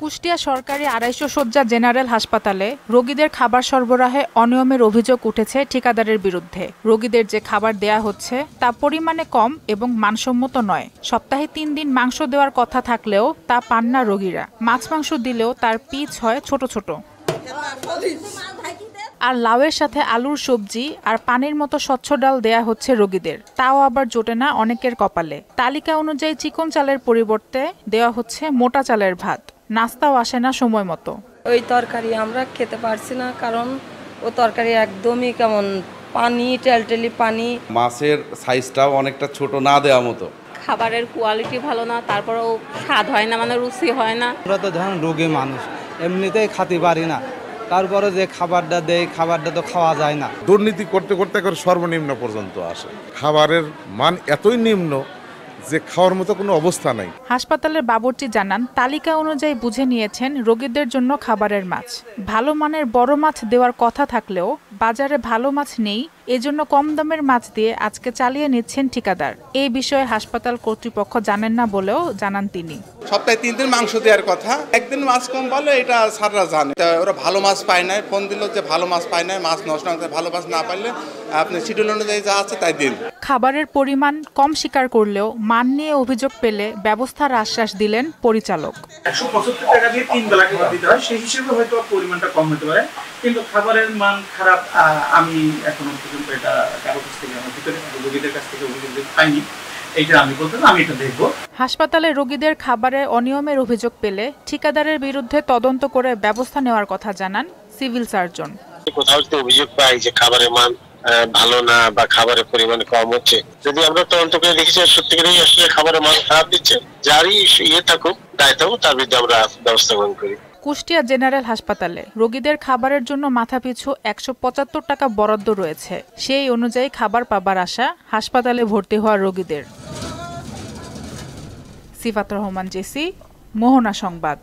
কুষ্টিয়া সরকারি ২৫০ শয্যা জেনারেল হাসপাতালে রোগীদের খাবার সরবরাহে অনিয়মের অভিযোগ উঠেছে ঠিকাদারের বিরুদ্ধে। রোগীদের যে খাবার দেয়া হচ্ছে তা পরিমাণে কম এবং মানসম্মত নয়। সপ্তাহে ৩ দিন মাংস দেওয়ার কথা থাকলেও তা পান না রোগীরা। মাছ মাংস দিলেও তার পিস হয় ছোট ছোট। আর লাউয়ের সাথে আলুর সবজি আর পানির মতো স্বচ্ছ ডাল দেয়া হচ্ছে রোগীদের, তাও আবার জোটে না অনেকের কপালে। তালিকা অনুযায়ী চিকন চালের পরিবর্তে দেওয়া হচ্ছে মোটা চালের ভাত। নাস্তাও আসে না সময় মতো। ওই তরকারি আমরা খেতে পারছি না, কারণ ও তরকারি একদমই কেমন পানি, টেলটেলি পানি। মাছের সাইজটাও অনেকটা ছোট না দেওয়া মতো। খাবারের কোয়ালিটি ভালো না, তারপরেও স্বাদ হয় না, মানে রুচি হয় না। আমরা তো ধরেন রোগী মানুষ, এমনিতেই খেতে পারি না, তারপরে যে খাবারটা দেয় খাবারটা তো খাওয়া যায় না। দুর্নীতি করতে করতে সর্বনিম্ন পর্যন্ত আসে। খাবারের মান এতই নিম্ন যে খাওয়ার মতো কোনো অবস্থা নাই। হাসপাতালের বাবুর্চি জানান, তালিকা অনুযায়ী বুঝে নিয়েছেন রোগীদের জন্য খাবারের মাছ। ভালো মানের বড় মাছ দেওয়ার কথা থাকলেও বাজারে ভালো মাছ নেই, এজন্য কম দামের মাছ দিয়ে আজকে চালিয়ে নিচ্ছেন ঠিকাদার। এই বিষয়ে হাসপাতাল কর্তৃপক্ষ জানেন না বলেও জানান তিনি। সপ্তাহে 3 দিন মাংস দেওয়ার কথা, একদিন মাছ কম বলে এটা স্যাররা জানে। ওরা ভালো মাছ পায় না, ফোন দিল যে ভালো মাছ পায় না, মাছ নষ্ট হচ্ছে, ভালো মাছ না পাইলে আপনি শিডিউল অনুযায়ী যা আছে তাই দিন। খাবারের পরিমাণ কম স্বীকার করলেও মান নিয়ে অভিযোগ পেলে ব্যবস্থার আশ্বাস দিলেন পরিচালক। 175 টাকা দিয়ে 3 বেলা খাবার দিতে হয়, সেই হিসেবে হয়তো পরিমাণটা কম হতে পারে, কিন্তু খাবারের মান খারাপ আমি এখনো পর্যন্ত এটা কারো কাছ থেকে আমার ভিতরে রোগীদের কাছ থেকে অভিযোগ পাইনি। এটা আমি বলতে আমি এটা দেখব। হাসপাতালে রোগীদের খাবারে অনিয়মের অভিযোগ পেলে ঠিকাদারের বিরুদ্ধে তদন্ত করে ব্যবস্থা নেওয়ার কথা জানান সিভিল সার্জন। কোথাও যদি অভিযোগ পাই যে খাবারের মান ভালো না বা খাবারের পরিমাণ কম হচ্ছে, যদি আমরা তদন্ত করে দেখি যে সত্যিকারই আসলে খাবারের মান খারাপ দিচ্ছে, যারই থাকুক দায় থাকুক, তার বিরুদ্ধে আমরা ব্যবস্থা গ্রহণ করি। কুষ্টিয়া জেনারেল হাসপাতালে রোগীদের খাবারের জন্য মাথাপিছু ১৭৫ টাকা বরাদ্দ রয়েছে। সেই অনুযায়ী খাবার পাবার আশা হাসপাতালে ভর্তি হওয়া রোগীদের। সিফাত রহমান, জেসি, মোহনা সংবাদ।